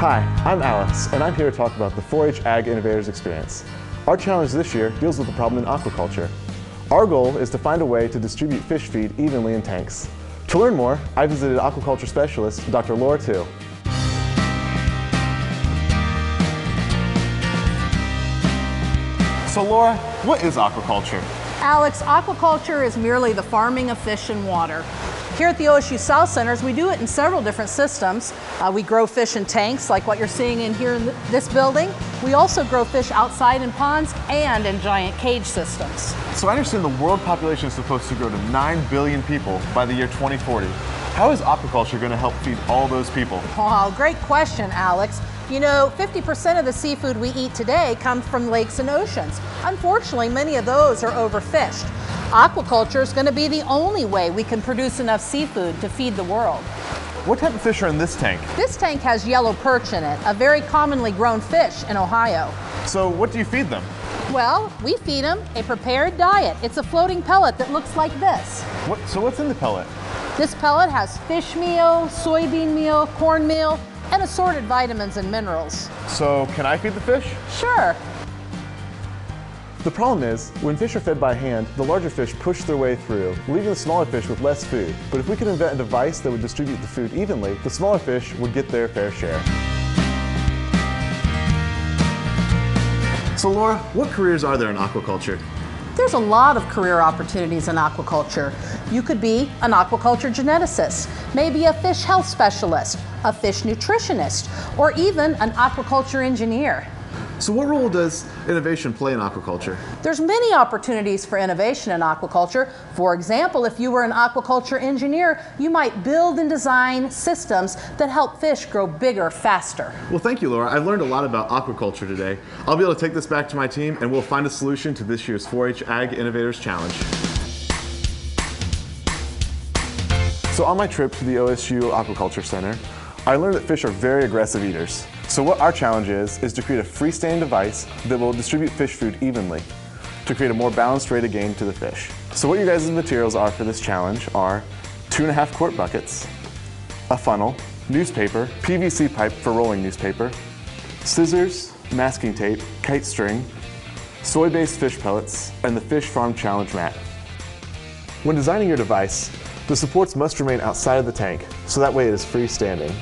Hi, I'm Alex, and I'm here to talk about the 4-H Ag Innovators Experience. Our challenge this year deals with the problem in aquaculture. Our goal is to find a way to distribute fish feed evenly in tanks. To learn more, I visited aquaculture specialist Dr. Laura Tu. So Laura, what is aquaculture? Alex, aquaculture is merely the farming of fish in water. Here at the OSU South Centers, we do it in several different systems. We grow fish in tanks, like what you're seeing in here in this building. We also grow fish outside in ponds and in giant cage systems. So I understand the world population is supposed to grow to 9 billion people by the year 2040. How is aquaculture going to help feed all those people? Oh, great question, Alex. You know, 50% of the seafood we eat today comes from lakes and oceans. Unfortunately, many of those are overfished. Aquaculture is going to be the only way we can produce enough seafood to feed the world. What type of fish are in this tank? This tank has yellow perch in it, a very commonly grown fish in Ohio. So what do you feed them? Well, we feed them a prepared diet. It's a floating pellet that looks like this. So what's in the pellet? This pellet has fish meal, soybean meal, corn meal, and assorted vitamins and minerals. So can I feed the fish? Sure. The problem is, when fish are fed by hand, the larger fish push their way through, leaving the smaller fish with less food. But if we could invent a device that would distribute the food evenly, the smaller fish would get their fair share. So Laura, what careers are there in aquaculture? There's a lot of career opportunities in aquaculture. You could be an aquaculture geneticist, maybe a fish health specialist, a fish nutritionist, or even an aquaculture engineer. So what role does innovation play in aquaculture? There's many opportunities for innovation in aquaculture. For example, if you were an aquaculture engineer, you might build and design systems that help fish grow bigger faster. Well, thank you, Laura. I've learned a lot about aquaculture today. I'll be able to take this back to my team and we'll find a solution to this year's 4-H Ag Innovators Challenge. So on my trip to the OSU Aquaculture Center, I learned that fish are very aggressive eaters. So what our challenge is to create a freestanding device that will distribute fish food evenly to create a more balanced rate of gain to the fish. So what your guys' materials are for this challenge are 2.5 quart buckets, a funnel, newspaper, PVC pipe for rolling newspaper, scissors, masking tape, kite string, soy-based fish pellets, and the Fish Farm Challenge mat. When designing your device, the supports must remain outside of the tank, so that way it is freestanding.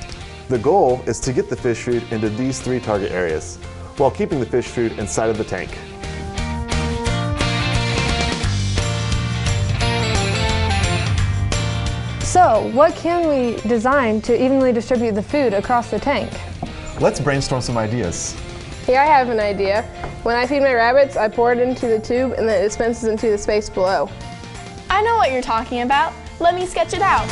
The goal is to get the fish food into these 3 target areas, while keeping the fish food inside of the tank. So, what can we design to evenly distribute the food across the tank? Let's brainstorm some ideas. Here I have an idea. When I feed my rabbits, I pour it into the tube and then it dispenses into the space below. I know what you're talking about. Let me sketch it out.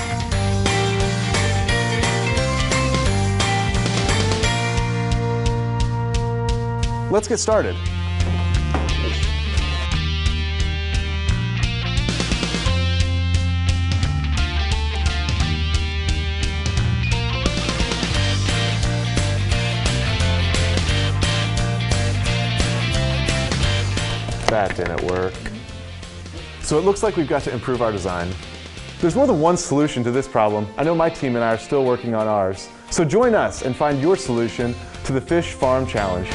Let's get started. That didn't work. So it looks like we've got to improve our design. There's more than one solution to this problem. I know my team and I are still working on ours. So join us and find your solution to the Fish Farm Challenge.